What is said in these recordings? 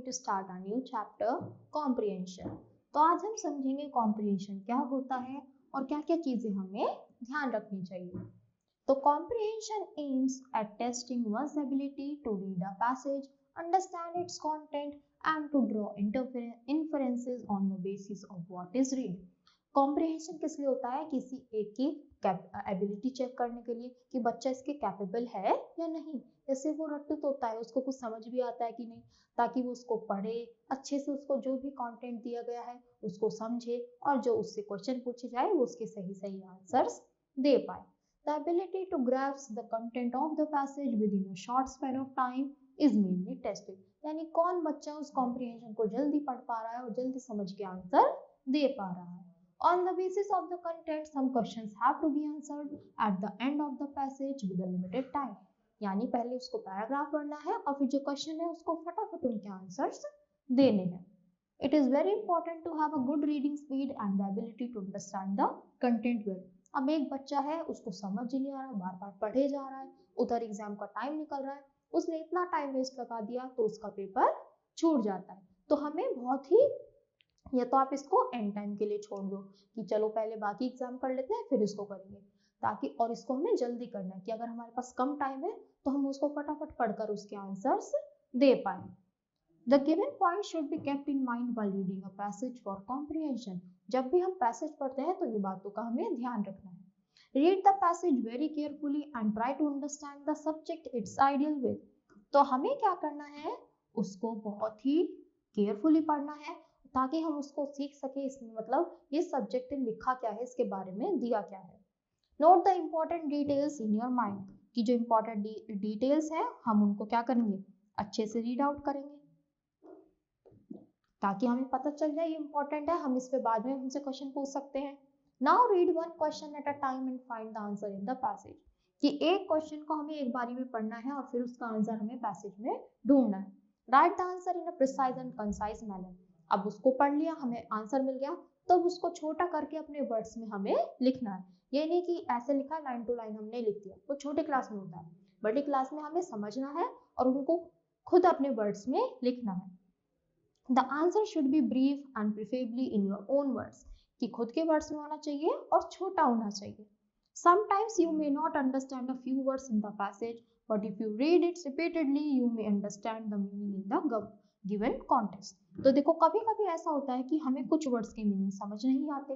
to start a new chapter, comprehension. तो आज हम समझेंगे comprehension क्या होता है और क्या क्या चीजें हमें ध्यान रखनी चाहिए. तो comprehension aims at testing one's ability to read a passage, understand its content, and to draw inferences on the basis of what is read. Comprehension किस लिए होता है? किसी एक की एबिलिटी चेक करने के लिए कि बच्चा इसके कैपेबल है या नहीं. जैसे वो रट्टू होता है, उसको कुछ समझ भी आता है कि नहीं, ताकि वो उसको पढ़े अच्छे से, उसको जो भी कंटेंट दिया गया है उसको समझे और जो उससे क्वेश्चन पूछे जाए वो उसके सही सही आंसर्स दे पाए. The ability to grasp the content of the passage within a short span of time is mainly tested. यानी कौन बच्चा उस कॉम्प्रिहेंशन को जल्दी पढ़ पा रहा है और जल्दी समझ के आंसर दे पा रहा है. On the basis of the content, some questions have to be answered at the end of the passage with a limited time. यानी पहले उसको पैराग्राफ पढ़ना है और फिर जो क्वेश्चन है उसको फटाफट उनके आंसर्स देने हैं. It is very important to have a good reading speed and the ability to understand the content well. अब एक बच्चा है, उसको समझ ही नहीं आ रहा, बार बार पढ़े जा रहा है, उधर एग्जाम का टाइम निकल रहा है, उसने इतना टाइम वेस्ट लगा दिया तो उसका पेपर छूट जाता है. तो हमें बहुत ही, या तो आप इसको एंड टाइम के लिए छोड़ दो कि चलो पहले बाकी एग्जाम कर लेते हैं फिर इसको करेंगे, ताकि, और इसको हमें जल्दी करना है कि अगर हमारे पास कम टाइम है तो हम उसको फटाफट पढ़कर उसके आंसर्स दे पाए. The given point should be kept in mind while reading a passage for comprehension. जब भी हम पैसेज पढ़ते हैं तो ये बातों का हमें ध्यान रखना है. Read the passage very carefully and try to understand the subject its ideal way. तो हमें क्या करना है, उसको बहुत ही केयरफुली पढ़ना है ताकि हम उसको सीख सके, इसमें मतलब ये सब्जेक्ट लिखा क्या है, इसके बारे में दिया क्या है. Note the important details in your mind, कि जो इम्पोर्टेंट डिटेल्स हैं हम उनको क्या करेंगे, अच्छे से रीड आउट करेंगे ताकि हमें पता चल जाए ये इम्पोर्टेंट है, हम इस पे बाद में हमसे क्वेश्चन पूछ सकते हैं. Now read one question at a time and find the answer in the passage, कि एक क्वेश्चन को हमें एक बारी में पढ़ना है और फिर उसका आंसर हमें पैसेज में ढूंढना है. Right the answer in a precise and concise manner. अब उसको पढ़ लिया, हमें आंसर मिल गया, तो उसको छोटा करके अपने वर्ड्स में हमें लिखना है. ये नहीं कि ऐसे लिखा लाइन टू लाइन हमने लिख दिया, वो छोटे क्लास में होता है. बड़ी क्लास में हमें समझना है और उनको खुद अपने वर्ड्स में लिखना है. The answer should B brief and preferably in your own words, कि खुद के वर्ड्स में होना चाहिए और छोटा होना चाहिए. Sometimes you may not understand a few words in the passage, but if you read it repeatedly, you may understand the meaning in the given context. तो देखो कभी कभी ऐसा होता है कि हमें कुछ वर्ड्स के मीनिंग समझ नहीं आते,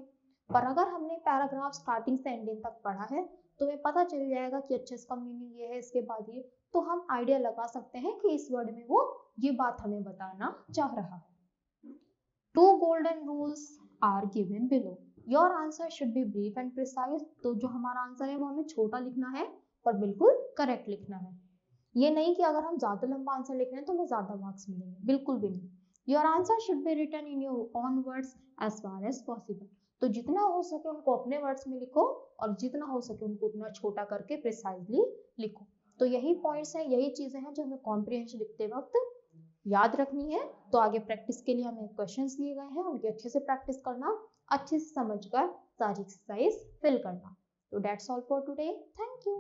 पर अगर हमने पैराग्राफ स्टार्टिंग से एंडिंग तक पढ़ा है तो हमें पता चल जाएगा कि अच्छा इसका मीनिंग ये है, इसके बाद ये, तो हम आइडिया लगा सकते हैं कि इस वर्ड में वो ये बात हमें बताना चाह रहा है. 2 golden rules are given below. Your answer should B brief and precise. तो जो हमारा आंसर है वो हमें छोटा लिखना है पर बिल्कुल करेक्ट लिखना है. ये नहीं कि अगर हम ज्यादा लंबा आंसर लिख रहे हैं तो हमें ज्यादा मार्क्स मिलेंगे, बिल्कुल भी नहीं. Your answer should be written in your own words as far as possible. तो जितना हो सके उनको अपने वर्ड्स में लिखो और जितना हो सके उनको उतना छोटा करके प्रिसाइजली लिखो. तो यही पॉइंट्स हैं, यही चीजें हैं जो हमें कॉम्प्रिहेंशन लिखते वक्त याद रखनी है. तो आगे प्रैक्टिस के लिए हमें क्वेश्चंस दिए गए हैं, उनकी अच्छे से प्रैक्टिस करना, अच्छे से समझकर सारी एक्सरसाइज फिल करना. तो that's all for today. Thank you.